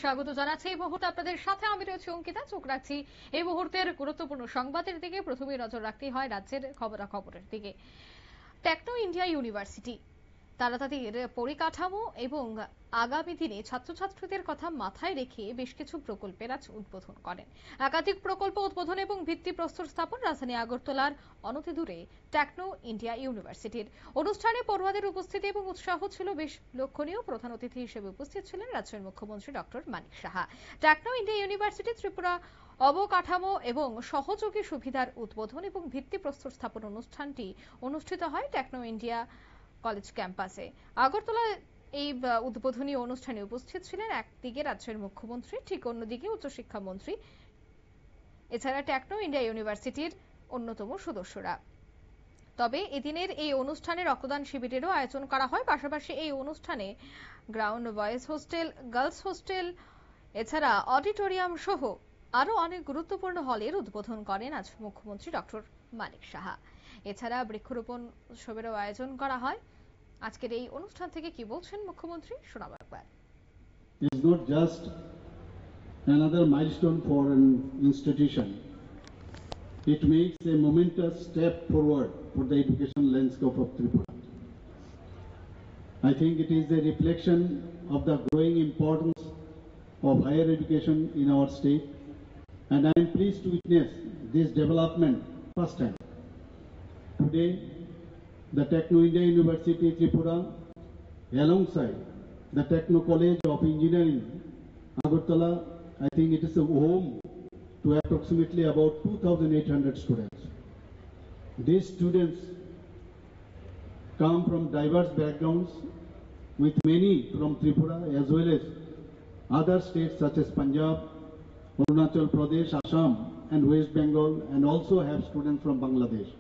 স্বাগত জানাচ্ছি। এই মুহূর্তে আপনাদের সাথে আমি রয়েছি অঙ্কিতা। চোখ রাখছি এই মুহূর্তের গুরুত্বপূর্ণ সংবাদের দিকে। প্রথমেই নজর রাখতে হয় রাজ্যের খবরাখবরের দিকে। টেকনো ইন্ডিয়া ইউনিভার্সিটি তারা তাদের পরিকাঠামো এবং আগামী দিনে ছাত্রছাত্রীদের কথা মাথায় রেখে বেশ কিছু প্রকল্পের আজ উদ্বোধন করেন। একাধিক প্রকল্প উদ্বোধন এবং ভিত্তিপ্রস্তর স্থাপন রাজধানী আগরতলার অনতিদূরে টেকনো ইন্ডিয়া ইউনিভার্সিটির অনুষ্ঠানে পড়ুয়াদের উপস্থিতি এবং উৎসাহ ছিল বেশ লক্ষণীয়। প্রধান অতিথি হিসেবে উপস্থিত ছিলেন রাজ্যের মুখ্যমন্ত্রী doctor Manik Saha. Techno India University Tripura অবকাঠামো এবং সহযোগী সুবিধার উদ্বোধন এবং ভিত্তিপ্রস্তর স্থাপন অনুষ্ঠানটি অনুষ্ঠিত হয় টেকনো ইন্ডিয়া কলেজ ক্যাম্পাসে। আগরতলা এই উদ্বোধনী অনুষ্ঠানে উপস্থিত ছিলেন একদিকে রাজ্যের মুখ্যমন্ত্রী, ঠিক অন্যদিকে উচ্চশিক্ষা মন্ত্রী, এছাড়া টেকনো ইন্ডিয়া ইউনিভার্সিটির অন্যতম সদস্যরা। তবে এদিনের এই অনুষ্ঠানে রক্তদান শিবিরেরও আয়োজন করা হয়। পাশাপাশি এই অনুষ্ঠানে ground boys hostel, girls hostel, এছাড়া অডিটোরিয়াম সহ আরো অনেক গুরুত্বপূর্ণ হলের উদ্বোধন করেন আজ মুখ্যমন্ত্রী ডক্টর মানিক সাহা। এছাড়া বৃক্ষরোপণ উৎসবেরও আয়োজন করা হয়। আজকের এই অনুষ্ঠান থেকে কি বলছেন মুখ্যমন্ত্রী শোনাবো একবার। It's not just another milestone for an institution. It makes a momentous step forward for the education landscape of Tripura. I think it is a reflection of the growing importance of higher education in our state, and I am pleased to witness this development firsthand. Today, the Techno India University Tripura, alongside the Techno College of Engineering, Agartala, I think it is a home to approximately about 2,800 students. These students come from diverse backgrounds, with many from Tripura as well as other states such as Punjab, Arunachal Pradesh, Assam and West Bengal, and also have students from Bangladesh,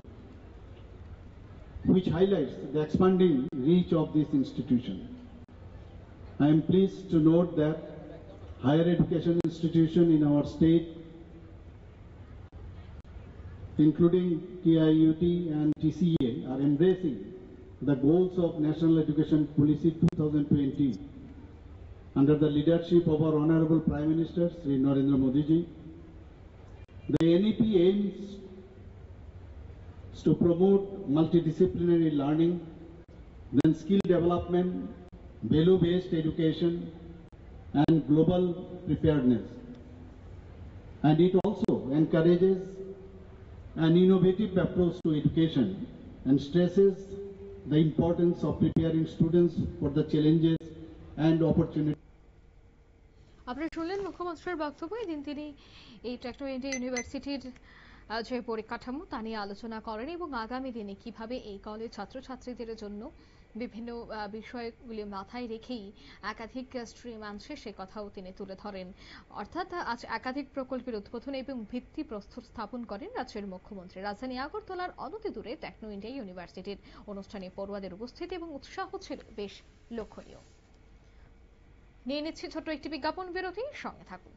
which highlights the expanding reach of this institution. I am pleased to note that higher education institutions in our state, including KIUT and TCA, are embracing the goals of National Education Policy 2020 under the leadership of our Honorable Prime Minister Sri Narendra Modi ji. The NEP aims to promote multidisciplinary learning, then skill development, value-based education, and global preparedness. And it also encourages an innovative approach to education and stresses the importance of preparing students for the challenges and opportunities. আপনারা শুনলেন মুখ্যমন্ত্রীর বক্তব্য। এদিন তিনি এই techno India ইউনিভার্সিটির যে পরিকাঠামো তা নিয়ে আলোচনা করেন এবং আগামী দিনে কিভাবে এই কলেজ ছাত্রছাত্রীদের জন্য বিভিন্ন বিষয়গুলি মাথায় রেখেই একাধিক স্ট্রিম আনছে সে কথাও তিনি তুলে ধরেন। অর্থাৎ আজ একাধিক প্রকল্পের উদ্বোধন এবং ভিত্তিপ্রস্তর স্থাপন করেন রাজ্যের মুখ্যমন্ত্রী। রাজধানী আগরতলার অনতিদূরে টেকনো ইন্ডিয়া ইউনিভার্সিটির অনুষ্ঠানে পড়ুয়াদের উপস্থিতি এবং উৎসাহ ছিল বেশ লক্ষণীয়। নিয়ে নিচ্ছি ছোট্ট একটি বিজ্ঞাপন বিরতি, সঙ্গে থাকুন।